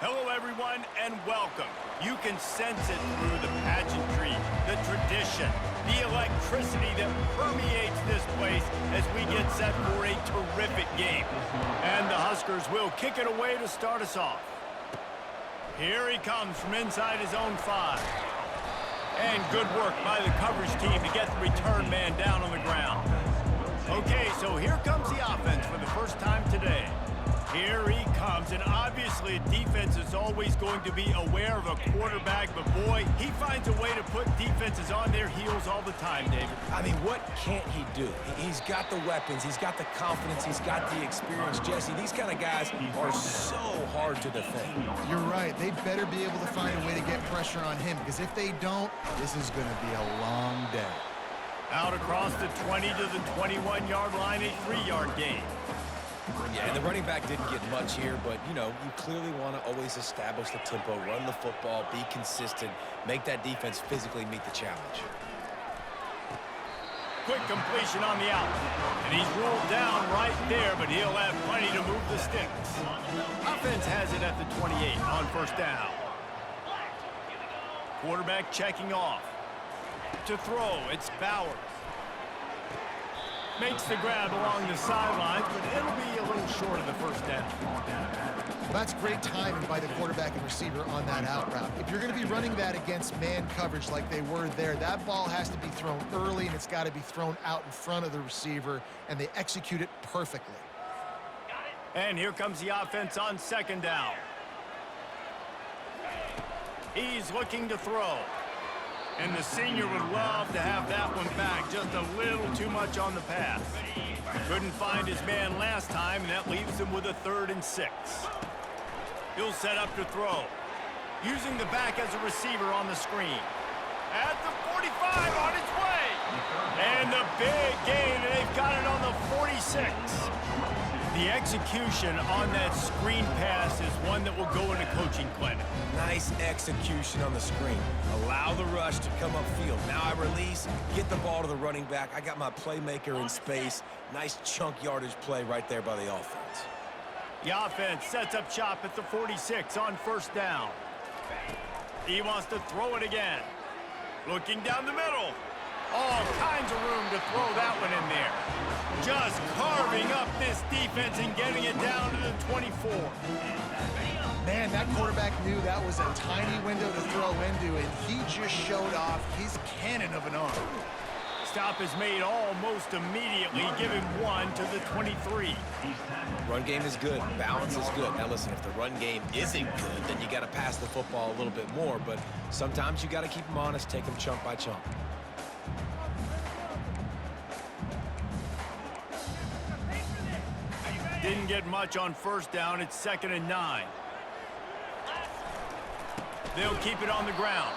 Hello, everyone, and welcome. You can sense it through the pageantry, the tradition, the electricity that permeates this place as we get set for a terrific game. And the Huskers will kick it away to start us off. Here he comes from inside his own 5. And good work by the coverage team to get the return man down on the ground. Okay, so here comes the offense for the first time today. Here he comes, and obviously defense is always going to be aware of a quarterback, but boy, he finds a way to put defenses on their heels all the time, David. I mean, what can't he do? He's got the weapons, he's got the confidence, he's got the experience. Jesse, these kind of guys are so hard to defend. You're right. They better be able to find a way to get pressure on him, because if they don't, this is going to be a long day. Out across the 20 to the 21-yard line, a 3-yard gain. Yeah, and the running back didn't get much here, but, you know, you clearly want to always establish the tempo, run the football, be consistent, make that defense physically meet the challenge. Quick completion on the out. And he's rolled down right there, but he'll have plenty to move the sticks. Offense has it at the 28 on first down. Quarterback checking off. To throw, it's Bowers. Makes the grab along the sidelines, but it'll be a little short of the first down. Well, that's great timing by the quarterback and receiver on that out route. If you're going to be running that against man coverage like they were there, that ball has to be thrown early, and it's got to be thrown out in front of the receiver, and they execute it perfectly. And here comes the offense on second down. He's looking to throw. And the senior would love to have that one back. Just a little too much on the pass. Couldn't find his man last time, and that leaves him with a 3rd and 6. He'll set up to throw. Using the back as a receiver on the screen. At the 45, on its way. And the big gain, and they've got it on the 46. The execution on that screen pass is one that will go in a coaching clinic. Nice execution on the screen. Allow the rush to come upfield. Now I release, get the ball to the running back. I got my playmaker in space. Nice chunk yardage play right there by the offense. The offense sets up shop at the 46 on first down. He wants to throw it again. Looking down the middle. All kinds of room to throw that one in there. Just carving up this defense and getting it down to the 24. Man, that quarterback knew that was a tiny window to throw into, and he just showed off his cannon of an arm. Stop is made almost immediately. Give him 1 to the 23. Run game is good. Balance is good. Now listen, if the run game isn't good, then you got to pass the football a little bit more, but sometimes you got to keep them honest, take them chunk by chunk. Didn't get much on first down. It's 2nd and 9. They'll keep it on the ground.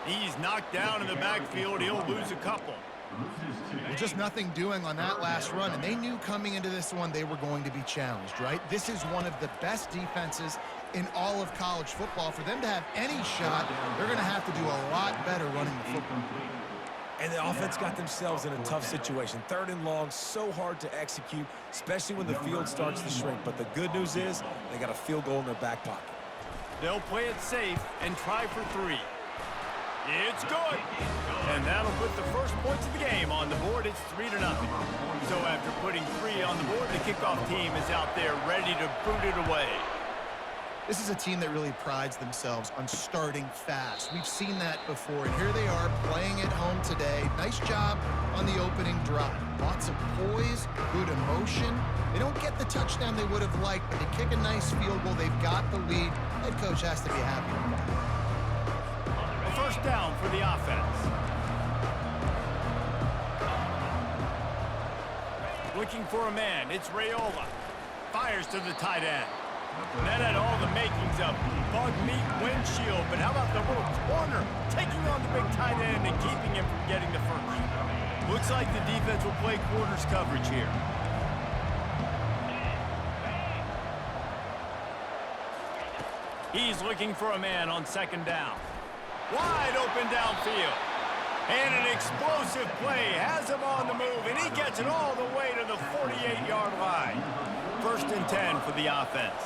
He's knocked down in the backfield. He'll lose a couple. Well, just nothing doing on that last run, and they knew coming into this one they were going to be challenged, right? This is one of the best defenses in all of college football. For them to have any shot, they're going to have to do a lot better running the football. And the offense got themselves in a tough situation. 3rd and long, so hard to execute, especially when the field starts to shrink. But the good news is they got a field goal in their back pocket. They'll play it safe and try for 3. It's good. And that'll put the first points of the game on the board. It's 3-0. So after putting 3 on the board, the kickoff team is out there ready to boot it away. This is a team that really prides themselves on starting fast. We've seen that before, and here they are playing at home today. Nice job on the opening drive. Lots of poise, good emotion. They don't get the touchdown they would have liked, but they kick a nice field goal. They've got the lead. Head coach has to be happy with that. A first down for the offense. Looking for a man. It's Raiola. Fires to the tight end. That had all the makings of bug meat windshield, but how about the little corner taking on the big tight end and keeping him from getting the first? Looks like the defense will play quarters coverage here. He's looking for a man on second down. Wide open downfield. And an explosive play has him on the move, and he gets it all the way to the 48-yard line. 1st and 10 for the offense.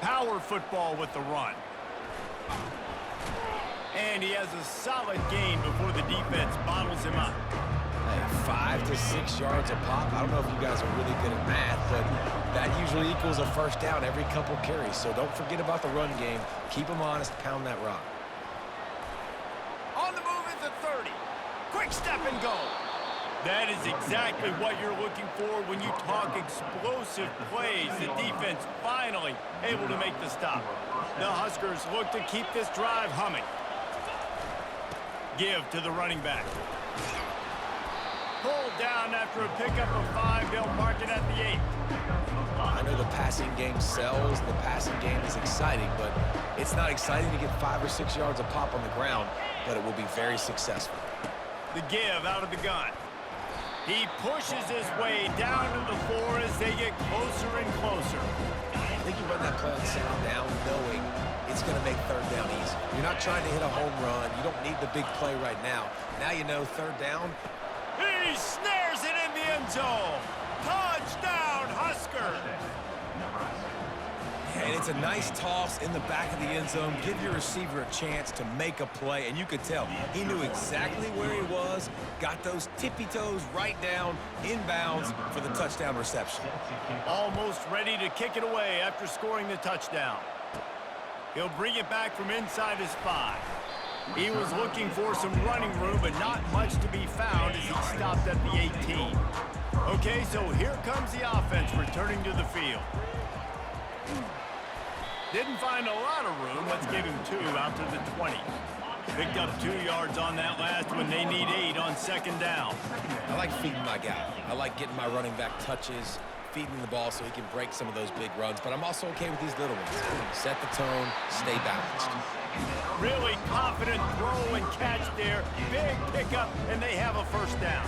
Power football with the run. And he has a solid gain before the defense bottles him up. Hey, 5 to 6 yards a pop. I don't know if you guys are really good at math, but that usually equals a first down every couple carries. So don't forget about the run game. Keep them honest. Pound that rock. On the move is the 30. Quick step and go. That is exactly what you're looking for when you talk explosive plays. The defense finally able to make the stop. The Huskers look to keep this drive humming. Give to the running back. Pulled down after a pickup of 5. They'll mark it at the 8. I know the passing game sells. The passing game is exciting, but it's not exciting to get 5 or 6 yards a pop on the ground, but it will be very successful. The give out of the gun. He pushes his way down to the 4 as they get closer and closer. I think you run that play on second down knowing it's going to make third down easy. You're not trying to hit a home run. You don't need the big play right now. Now you know third down. He snares it in the end zone. Touchdown, Huskers. And it's a nice toss in the back of the end zone. Give your receiver a chance to make a play, and you could tell he knew exactly where he was, got those tippy toes right down, inbounds for the touchdown reception. Almost ready to kick it away after scoring the touchdown. He'll bring it back from inside his 5. He was looking for some running room, but not much to be found as he stopped at the 18. Okay, so here comes the offense returning to the field. Didn't find a lot of room. Let's give him 2 out to the 20. Picked up 2 yards on that last one. They need 8 on second down. I like feeding my guy. I like getting my running back touches, feeding the ball so he can break some of those big runs, but I'm also okay with these little ones. Set the tone, stay balanced. Really confident throw and catch there. Big pickup, and they have a first down.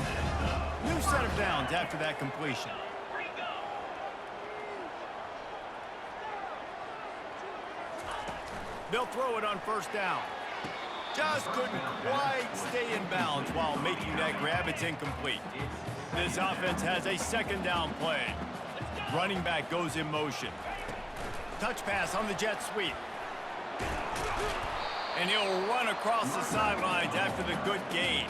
New set of downs after that completion. They'll throw it on first down. Just couldn't quite stay in bounds while making that grab. It's incomplete. This offense has a second down play. Running back goes in motion. Touch pass on the jet sweep. And he'll run across the sidelines after the good gain.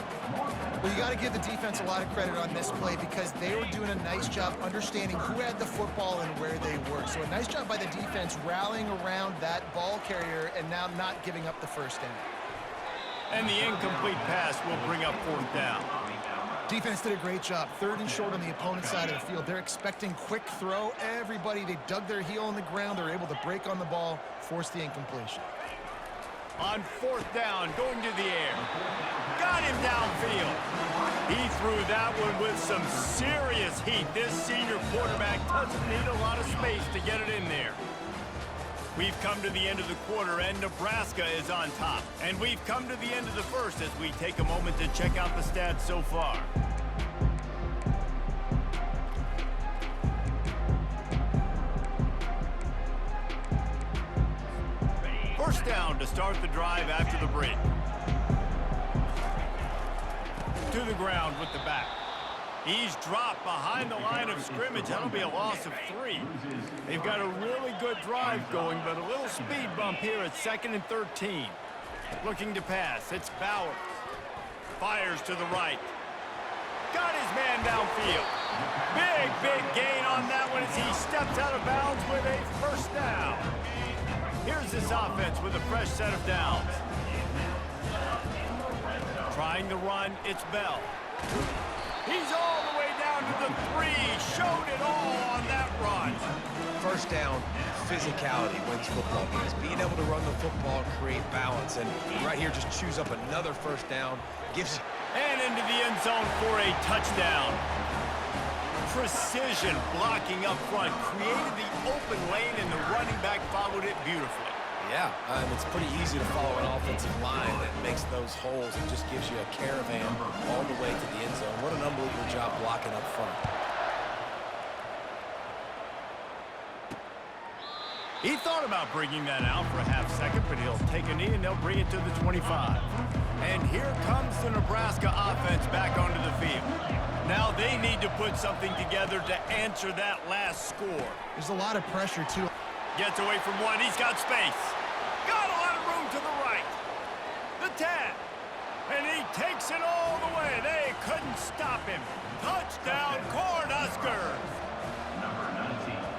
Well, you got to give the defense a lot of credit on this play because they were doing a nice job understanding who had the football and where they were. So a nice job by the defense rallying around that ball carrier and now not giving up the first down. And the incomplete pass will bring up fourth down. Defense did a great job. 3rd and short on the opponent's side of the field. They're expecting quick throw. Everybody, they dug their heel in the ground. They're able to break on the ball, force the incompletion. On fourth down, going to the air. Got him downfield. He threw that one with some serious heat. This senior quarterback doesn't need a lot of space to get it in there. We've come to the end of the quarter, and Nebraska is on top. And we've come to the end of the first as we take a moment to check out the stats so far. First down to start the drive after the break. To the ground with the back. He's dropped behind the line of scrimmage. That'll be a loss of 3. They've got a really good drive going, but a little speed bump here at 2nd and 13. Looking to pass. It's Bowers. Fires to the right. Got his man downfield. Big gain on that one as he steps out of bounds with a first down. Here's this offense with a fresh set of downs. Trying to run, it's Bell. He's all the way down to the 3. Showed it all on that run. First down, physicality wins football games. Being able to run the football, create balance, and right here just choose up another first down. Gives. And into the end zone for a touchdown. Precision blocking up front. Created the open lane, and the running back followed it beautifully. Yeah, it's pretty easy to follow an offensive line that makes those holes and just gives you a caravan all the way to the end zone. What an unbelievable job blocking up front. He thought about bringing that out for a half second, but he'll take a knee and they'll bring it to the 25. And here comes the Nebraska offense back onto the field. Now they need to put something together to answer that last score. There's a lot of pressure, too. Gets away from one. He's got space. Got a lot of room to the right. The 10. And he takes it all the way. They couldn't stop him. Touchdown, Cornhuskers.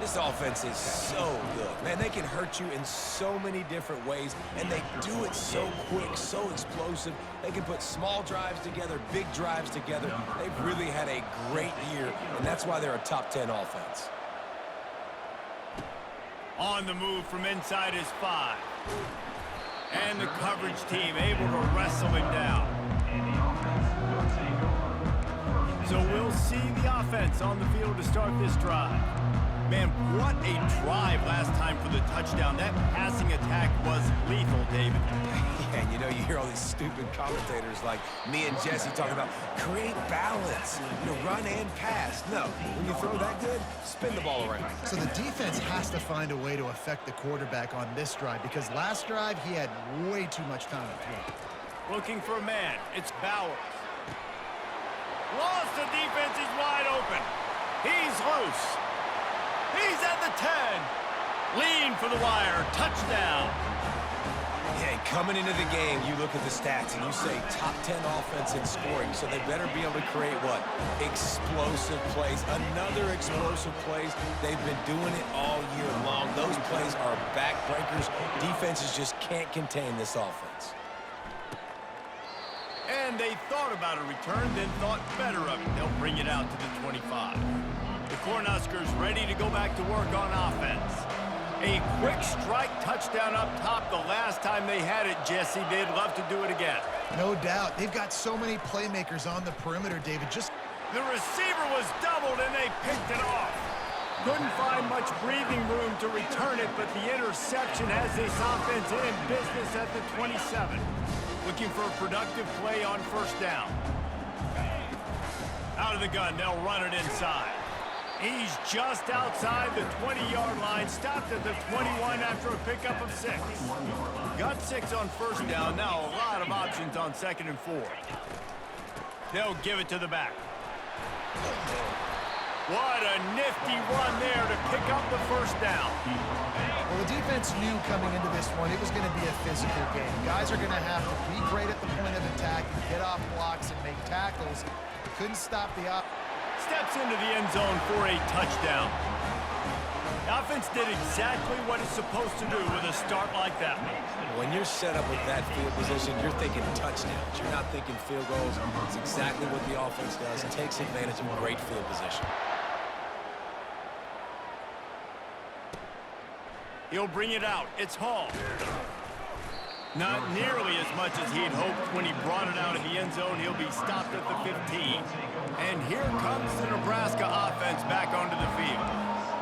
This offense is so good. Man, they can hurt you in so many different ways, and they do it so quick, so explosive. They can put small drives together, big drives together. They've really had a great year, and that's why they're a top 10 offense. On the move from inside his 5. And the coverage team able to wrestle him down. So we'll see the offense on the field to start this drive. Man, what a drive last time for the touchdown. That passing attack was lethal, David. Yeah, and you know, you hear all these stupid commentators like me and Jesse talking about create balance, run and pass. No, when you throw that good, spin the ball around. So the defense has to find a way to affect the quarterback on this drive because last drive he had way too much time to throw. Looking for a man. It's Bowers. Lost the defense. He's wide open. He's loose. He's at the 10. Lean for the wire. Touchdown. Yeah, and coming into the game, you look at the stats and you say top 10 offense in scoring, so they better be able to create what? Explosive plays. Another explosive plays. They've been doing it all year long. Those plays are backbreakers. Defenses just can't contain this offense. And they thought about a return, then thought better of it. They'll bring it out to the 25. The Cornhuskers ready to go back to work on offense. A quick strike touchdown up top the last time they had it, Jesse. They'd love to do it again. No doubt. They've got so many playmakers on the perimeter, David. The receiver was doubled, and they picked it off. Couldn't find much breathing room to return it, but the interception has this offense in business at the 27. Looking for a productive play on first down. Out of the gun, they'll run it inside. He's just outside the 20-yard line, stopped at the 21 after a pickup of 6. Got 6 on first down, now a lot of options on 2nd and 4. They'll give it to the back. What a nifty run there to pick up the first down. Well, the defense knew coming into this one it was going to be a physical game. Guys are going to have to be great at the point of attack and get off blocks and make tackles. They couldn't stop the Steps into the end zone for a touchdown. The offense did exactly what it's supposed to do with a start like that. When you're set up with that field position, you're thinking touchdowns. You're not thinking field goals. It's exactly what the offense does. It takes advantage of great field position. He'll bring it out. It's Hall. Not nearly as much as he'd hoped when he brought it out of the end zone. He'll be stopped at the 15. And here comes the Nebraska offense back onto the field.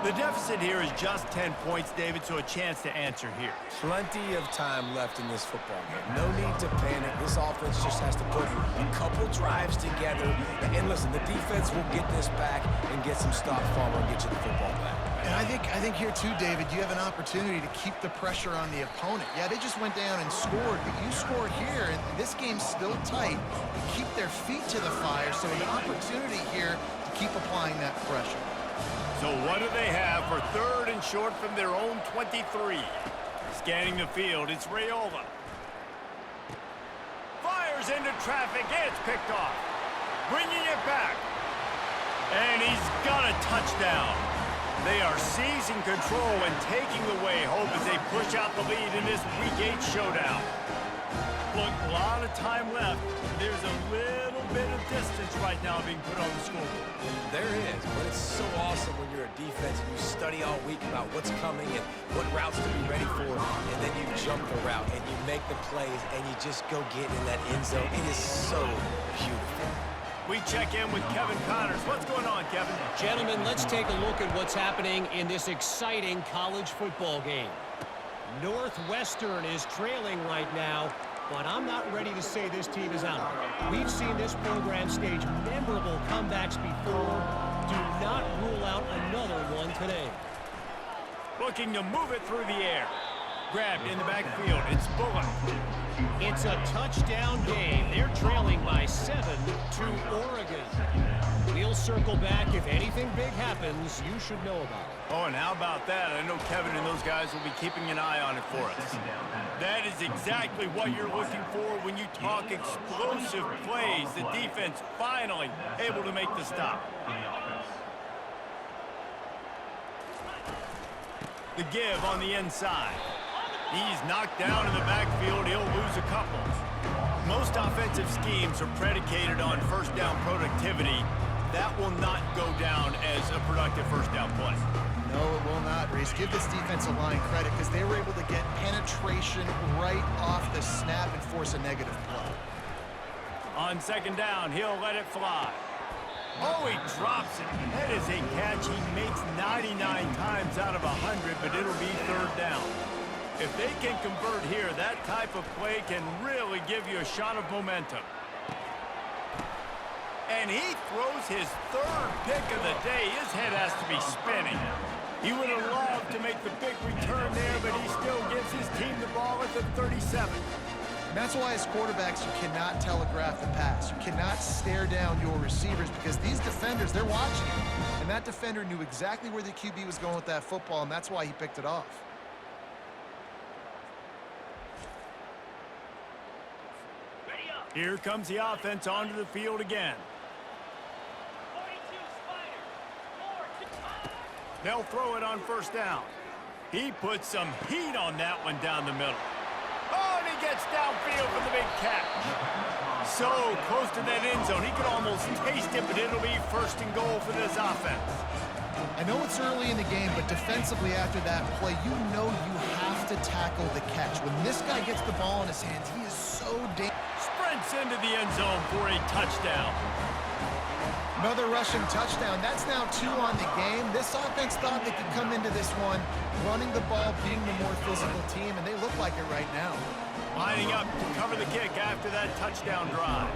The deficit here is just 10 points, David, so a chance to answer here. Plenty of time left in this football game. No need to panic. This offense just has to put a couple drives together. And listen, the defense will get this back and get some stop farmer and get you the football back. And I think here too, David, you have an opportunity to keep the pressure on the opponent. Yeah, they just went down and scored, but you score here, and this game's still tight. You keep their feet to the fire, so an opportunity here to keep applying that pressure. So what do they have for 3rd and short from their own 23? Scanning the field, it's Raiola. Fires into traffic, it's picked off. Bringing it back. And he's got a touchdown. They are seizing control and taking away hope as they push out the lead in this Week 8 showdown. Look, a lot of time left. There's a little bit of distance right now being put on the scoreboard. There is, but it's so awesome when you're a defense and you study all week about what's coming and what routes to be ready for, and then you jump the route and you make the plays and you just go get in that end zone. It is so beautiful. We check in with Kevin Connors. What's going on, Kevin? Gentlemen, let's take a look at what's happening in this exciting college football game. Northwestern is trailing right now, but I'm not ready to say this team is out. We've seen this program stage memorable comebacks before. Do not rule out another one today. Looking to move it through the air. Grabbed in the backfield. It's Bullock. It's a touchdown game. They're trailing by 7 to Oregon. We'll circle back. If anything big happens, you should know about it. Oh, and how about that? I know Kevin and those guys will be keeping an eye on it for us. That is exactly what you're looking for when you talk explosive plays. The defense finally able to make the stop. The give on the inside. He's knocked down in the backfield. He'll lose a couple. Most offensive schemes are predicated on first down productivity. That will not go down as a productive first down play. No, it will not, Reese. Give this defensive line credit because they were able to get penetration right off the snap and force a negative play. On second down, he'll let it fly. Oh, he drops it. That is a catch he makes 99 times out of 100, but it'll be third down. If they can convert here, that type of play can really give you a shot of momentum. And he throws his third pick of the day. His head has to be spinning. He would have loved to make the big return there, but he still gives his team the ball at the 37. And that's why as quarterbacks, you cannot telegraph the pass. You cannot stare down your receivers because these defenders, they're watching you. And that defender knew exactly where the QB was going with that football, and that's why he picked it off. Here comes the offense onto the field again. They'll throw it on first down. He puts some heat on that one down the middle. Oh, and he gets downfield for the big catch. So close to that end zone. He could almost taste it, but it'll be first and goal for this offense. I know it's early in the game, but defensively after that play, you know you have to tackle the catch. When this guy gets the ball in his hands, he is so dangerous. Sprints into the end zone for a touchdown. Another rushing touchdown. That's now 2 on the game. This offense thought they could come into this one running the ball, being the more physical team, and they look like it right now. Lining up to cover the kick after that touchdown drive.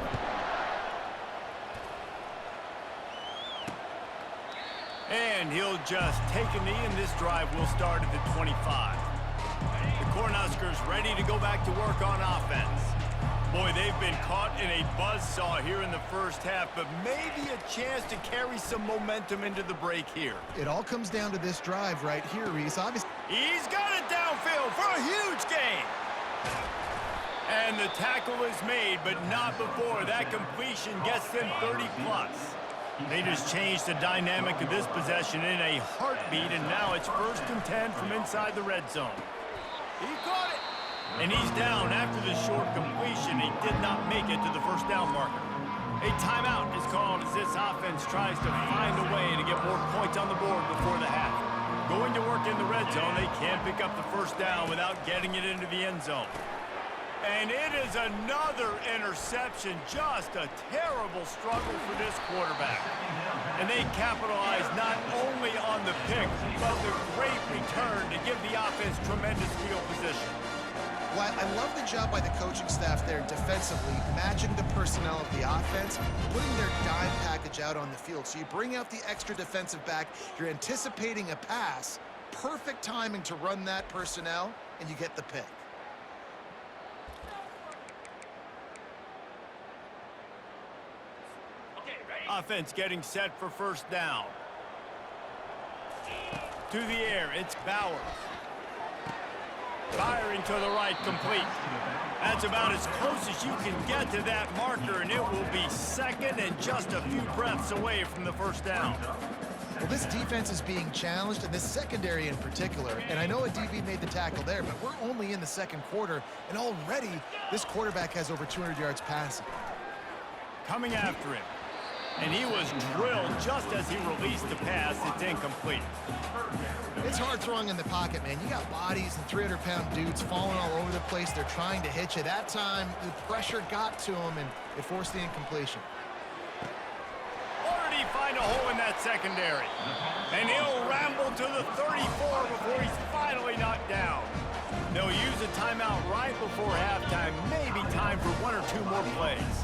And he'll just take a knee, and this drive will start at the 25. The Cornhuskers ready to go back to work on offense. Boy, they've been caught in a buzzsaw here in the first half, but maybe a chance to carry some momentum into the break here. It all comes down to this drive right here, Reese. Obviously, He's got it downfield for a huge gain. And the tackle is made, but not before. That completion gets them 30-plus. They just changed the dynamic of this possession in a heartbeat, and now it's 1st and 10 from inside the red zone. He caught it. And he's down after the short completion. He did not make it to the first down marker. A timeout is called as this offense tries to find a way to get more points on the board before the half. Going to work in the red zone, they can't pick up the first down without getting it into the end zone. And it is another interception. Just a terrible struggle for this quarterback. And they capitalize not only on the pick, but the great return to give the offense tremendous field position. well, I love the job by the coaching staff there defensively, matching the personnel of the offense, putting their dime package out on the field. So you bring out the extra defensive back, you're anticipating a pass, perfect timing to run that personnel, and you get the pick. Offense getting set for first down. To the air, it's Bowers. Firing to the right, complete. That's about as close as you can get to that marker, and it will be second and just a few breaths away from the first down. Well, this defense is being challenged, and this secondary in particular. And I know a DB made the tackle there, but we're only in the second quarter, and already this quarterback has over 200 yards passing. Coming after him. And he was drilled just as he released the pass. It's incomplete. It's hard throwing in the pocket, man. You got bodies and 300-pound dudes falling all over the place. They're trying to hit you. That time, the pressure got to him, and it forced the incompletion. Already find a hole in that secondary. And he'll ramble to the 34 before he's finally knocked down. They'll use a timeout right before halftime. Maybe time for one or two more plays.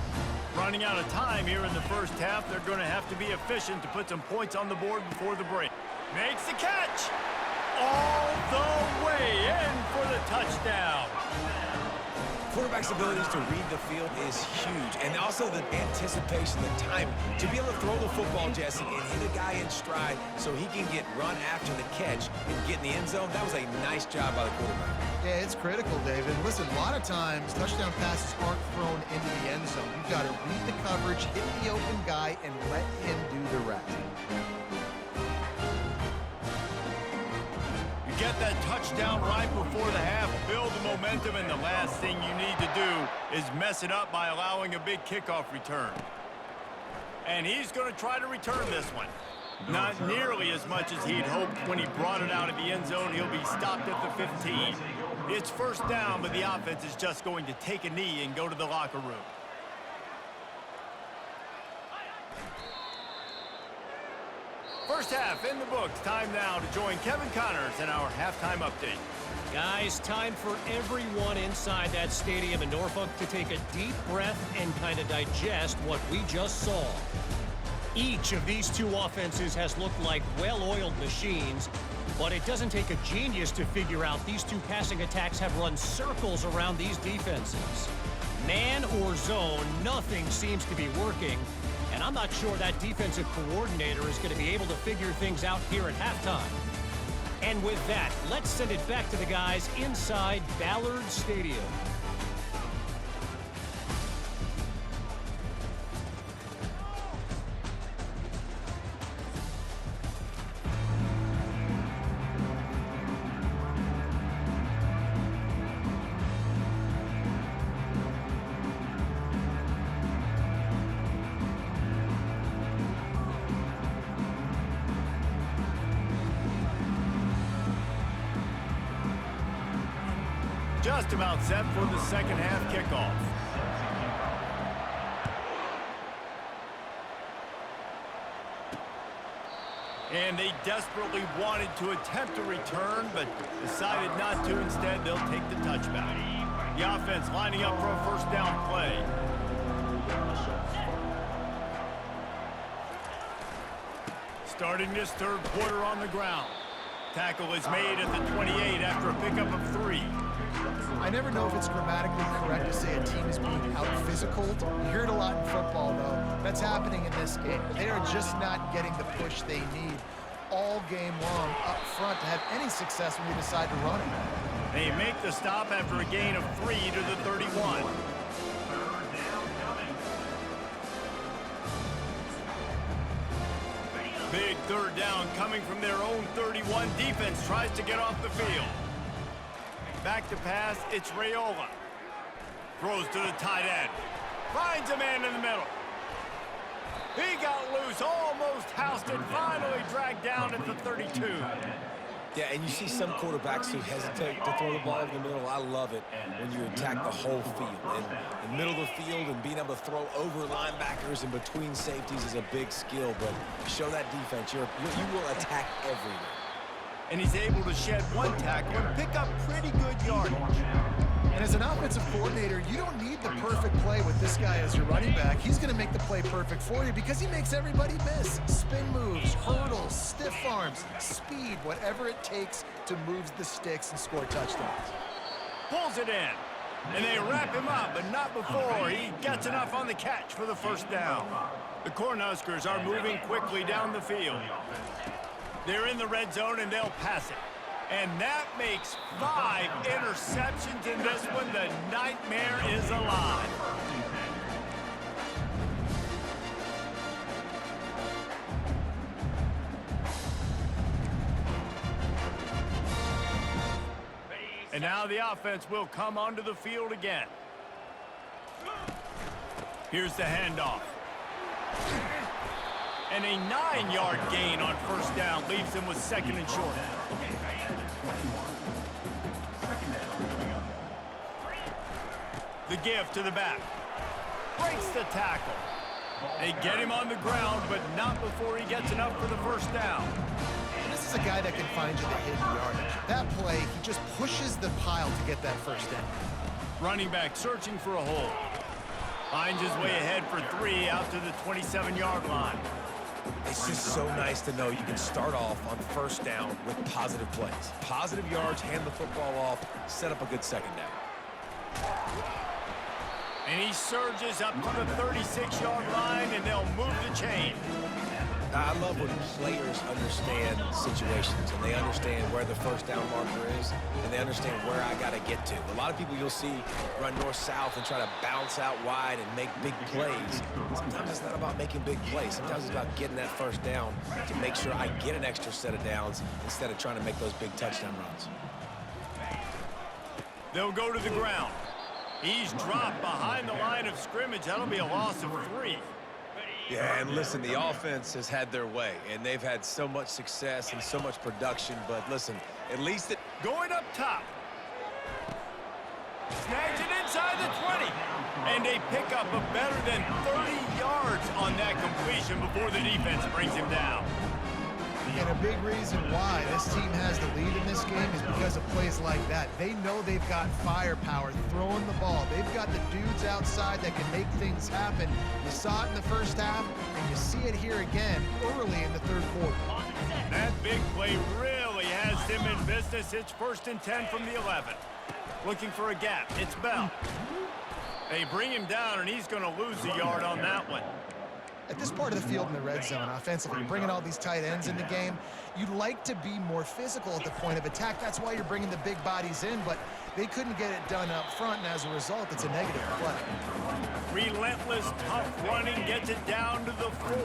Running out of time here in the first half. They're going to have to be efficient to put some points on the board before the break. Makes the catch. All the way in for the touchdown. For quarterback's abilities to read the field is huge, and also the anticipation, the timing. To be able to throw the football, Jesse, and hit a guy in stride so he can get run after the catch and get in the end zone, that was a nice job by the quarterback. Yeah, it's critical, David. Listen, a lot of times touchdown passes aren't thrown into the end zone. You've got to read the coverage, hit the open guy, and let him do the rest. Get that touchdown right before the half, build the momentum, and the last thing you need to do is mess it up by allowing a big kickoff return. And he's going to try to return this one. Not nearly as much as he'd hoped when he brought it out of the end zone. He'll be stopped at the 15. It's first down, but the offense is just going to take a knee and go to the locker room. First half in the books. Time now to join Kevin Connors in our halftime update. Guys, time for everyone inside that stadium in Norfolk to take a deep breath and kind of digest what we just saw. Each of these two offenses has looked like well-oiled machines, but it doesn't take a genius to figure out these two passing attacks have run circles around these defenses. Man or zone, nothing seems to be working. And I'm not sure that defensive coordinator is going to be able to figure things out here at halftime. And with that, let's send it back to the guys inside Ballard Stadium. Just about set for the second half kickoff. And they desperately wanted to attempt a return, but decided not to. Instead, they'll take the touchback. The offense lining up for a first down play. Starting this third quarter on the ground. Tackle is made at the 28 after a pickup of 3. I never know if it's grammatically correct to say a team is being out-physicaled. You hear it a lot in football, though. That's happening in this game. They are just not getting the push they need all game long up front to have any success when they decide to run it. They make the stop after a gain of 3 to the 31. Big third down coming from their own 31. Defense tries to get off the field. Back to pass, it's Raiola. Throws to the tight end. Finds a man in the middle. He got loose, almost housed it, finally dragged down at the 32. Yeah, and you see some quarterbacks who hesitate to throw the ball in the middle. I love it when you attack the whole field. And the middle of the field and being able to throw over linebackers and between safeties is a big skill, but show that defense. You will attack everywhere. And he's able to shed one tackle and pick up pretty good yardage. And as an offensive coordinator, you don't need the perfect play with this guy as your running back. He's going to make the play perfect for you because he makes everybody miss. Spin moves, hurdles, stiff arms, speed, whatever it takes to move the sticks and score touchdowns. Pulls it in. And they wrap him up, but not before he gets enough on the catch for the first down. The Cornhuskers are moving quickly down the field. They're in the red zone, and they'll pass it. And that makes 5 interceptions in this one. The nightmare is alive. And now the offense will come onto the field again. Here's the handoff. And a 9-yard gain on first down leaves them with second and short. The give to the back. Breaks the tackle. They get him on the ground, but not before he gets enough for the first down. And this is a guy that can find you the hidden yardage. That play, he just pushes the pile to get that first down. Running back searching for a hole. Finds his way ahead for 3 out to the 27-yard line. It's just so nice to know you can start off on first down with positive plays. Positive yards, hand the football off, set up a good second down. And he surges up to the 36-yard line, and they'll move the chain. I love when players understand situations and they understand where the first down marker is and they understand where I got to get to. A lot of people you'll see run north-south and try to bounce out wide and make big plays. Sometimes it's not about making big plays. Sometimes it's about getting that first down to make sure I get an extra set of downs instead of trying to make those big touchdown runs. They'll go to the ground. He's dropped behind the line of scrimmage. That'll be a loss of 3. Yeah, and listen, the offense has had their way, and they've had so much success and so much production, but listen, at least it... Going up top. Snags it inside the 20. And a pickup of better than 30 yards on that completion before the defense brings him down. And a big reason why this team has the lead in this game is because of plays like that. They know they've got firepower throwing the ball. They've got the dudes outside that can make things happen. You saw it in the first half, and you see it here again early in the third quarter. That big play really has them in business. It's 1st and 10 from the 11. Looking for a gap. It's Bell. They bring him down, and he's going to lose a yard on that one. At this part of the field in the red zone, offensively, bringing all these tight ends in the game, you'd like to be more physical at the point of attack. That's why you're bringing the big bodies in, but they couldn't get it done up front, and as a result, it's a negative play. Relentless, tough running gets it down to the 4.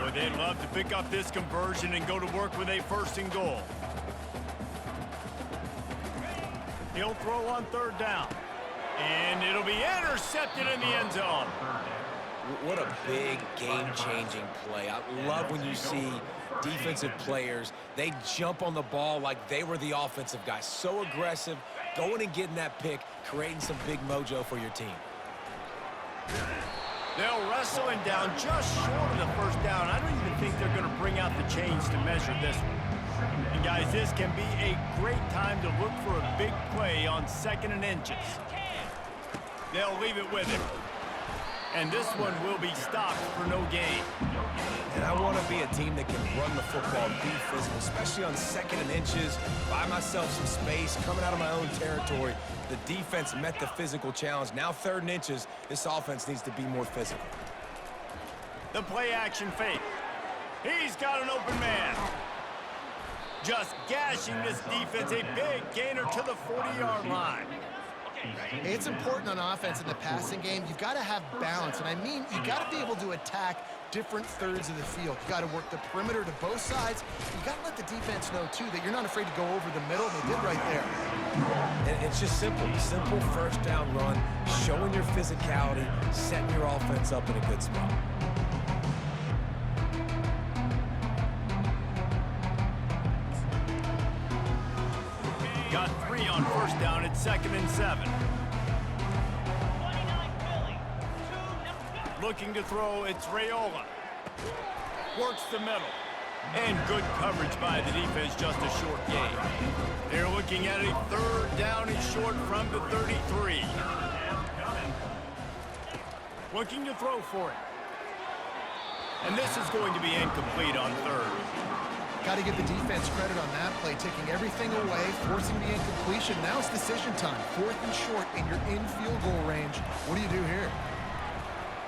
Boy, they'd love to pick up this conversion and go to work with a 1st and goal. He'll throw on 3rd down. And it'll be intercepted in the end zone. What a big game-changing play. I love when you see defensive players, they jump on the ball like they were the offensive guy. So aggressive, going and getting that pick, creating some big mojo for your team. They'll wrestle him down just short of the 1st down. I don't even think they're going to bring out the chains to measure this one. And guys, this can be a great time to look for a big play on 2nd and inches. They'll leave it with him. And this one will be stopped for no gain. And I want to be a team that can run the football, be physical, especially on 2nd and inches, buy myself some space, coming out of my own territory. The defense met the physical challenge. Now 3rd and inches, this offense needs to be more physical. The play action fake. He's got an open man. Just gashing this defense, a big gainer to the 40-yard line. It's important on offense in the passing game. You've got to have balance, and I mean you got to be able to attack different thirds of the field. You got to work the perimeter to both sides. You got to let the defense know, too, that you're not afraid to go over the middle. They did right there. And it's just simple 1st down run, showing your physicality, setting your offense up in a good spot. Got 3 on 1st down at 2nd and 7. Looking to throw, it's Raiola. Works the middle. And good coverage by the defense, just a short gain. They're looking at a 3rd down and short from the 33. Looking to throw for it. And this is going to be incomplete on 3rd. Got to give the defense credit on that play, taking everything away, forcing the incompletion. Now it's decision time. 4th and short, and you're in field goal range. What do you do here?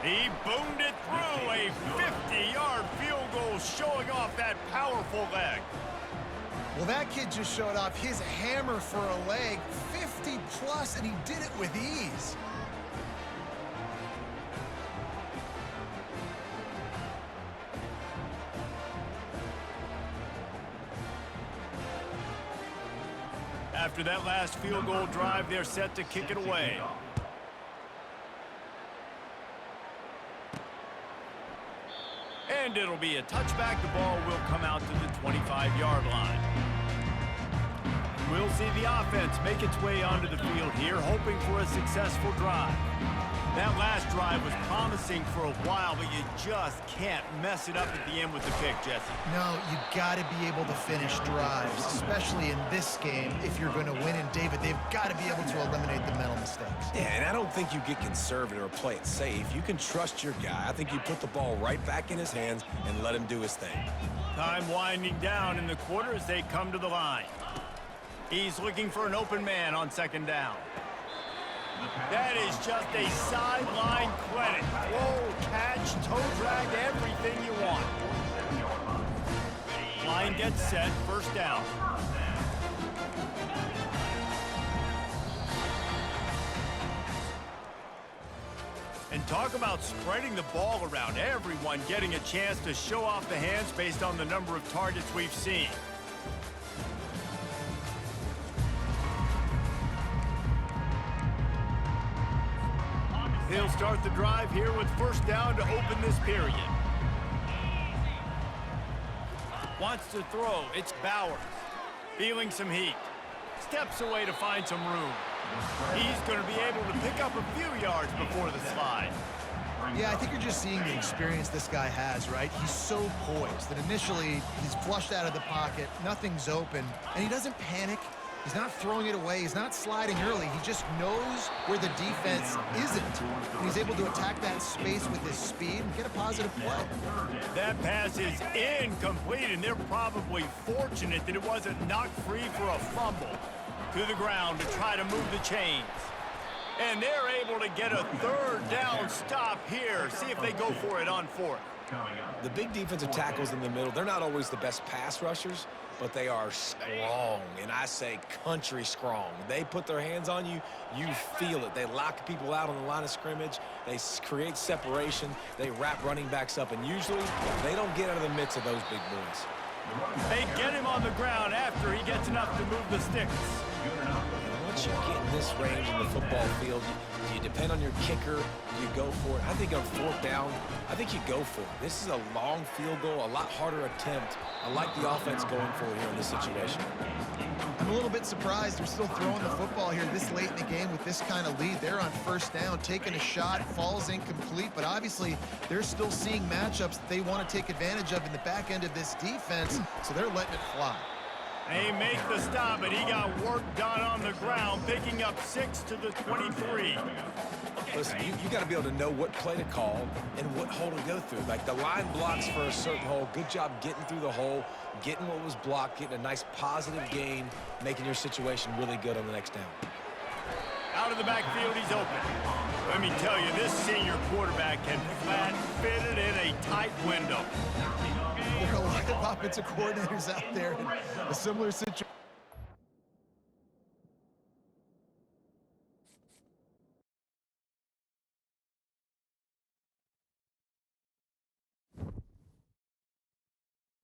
He boomed it through, a 50-yard field goal showing off that powerful leg. Well, that kid just showed off his hammer for a leg, 50-plus, and he did it with ease. After that last field goal drive, they're set to kick it away. And it'll be a touchback. The ball will come out to the 25-yard line. We'll see the offense make its way onto the field here, hoping for a successful drive. That last drive was promising for a while, but you just can't mess it up at the end with the pick, Jesse. No, you got to be able to finish drives, especially in this game. If you're going to win, and David, they've got to be able to eliminate the mental mistakes. Yeah, and I don't think you get conservative or play it safe. You can trust your guy. I think you put the ball right back in his hands and let him do his thing. Time winding down in the quarter as they come to the line. He's looking for an open man on 2nd down. That is just a sideline credit. Roll, catch, toe drag, everything you want. Line gets set, first down. And talk about spreading the ball around. Everyone getting a chance to show off the hands based on the number of targets we've seen. He'll start the drive here with first down to open this period. Wants to throw. It's Bowers. Feeling some heat. Steps away to find some room. He's going to be able to pick up a few yards before the slide. Yeah, I think you're just seeing the experience this guy has, right? He's so poised that initially he's flushed out of the pocket, nothing's open, and he doesn't panic. He's not throwing it away. He's not sliding early. He just knows where the defense isn't. And he's able to attack that space with his speed and get a positive play. That pass is incomplete, and they're probably fortunate that it wasn't knocked free for a fumble. To the ground to try to move the chains. And they're able to get a third down stop here. See if they go for it on fourth. The big defensive tackles in the middle, they're not always the best pass rushers, but they are strong, and I say country strong. They put their hands on you, you feel it. They lock people out on the line of scrimmage. They create separation. They wrap running backs up, and usually they don't get out of the midst of those big boys. They get him on the ground after he gets enough to move the sticks. Once you get in this range in the football field, do you depend on your kicker? Do you go for it? I think on fourth down, I think you go for it. This is a long field goal, a lot harder attempt. I like the offense going for it here in this situation. I'm a little bit surprised they're still throwing the football here this late in the game with this kind of lead. They're on first down, taking a shot, falls incomplete, but obviously they're still seeing matchups that they want to take advantage of in the back end of this defense, so they're letting it fly. They make the stop, and he got work done on the ground, picking up 6 to the 23. Listen, you got to be able to know what play to call and what hole to go through. Like the line blocks for a certain hole. Good job getting through the hole, getting what was blocked, getting a nice positive gain, making your situation really good on the next down. Out of the backfield, he's open. Let me tell you, this senior quarterback can flat fit it in a tight window. There are a lot of offensive coordinators out there in a similar situation.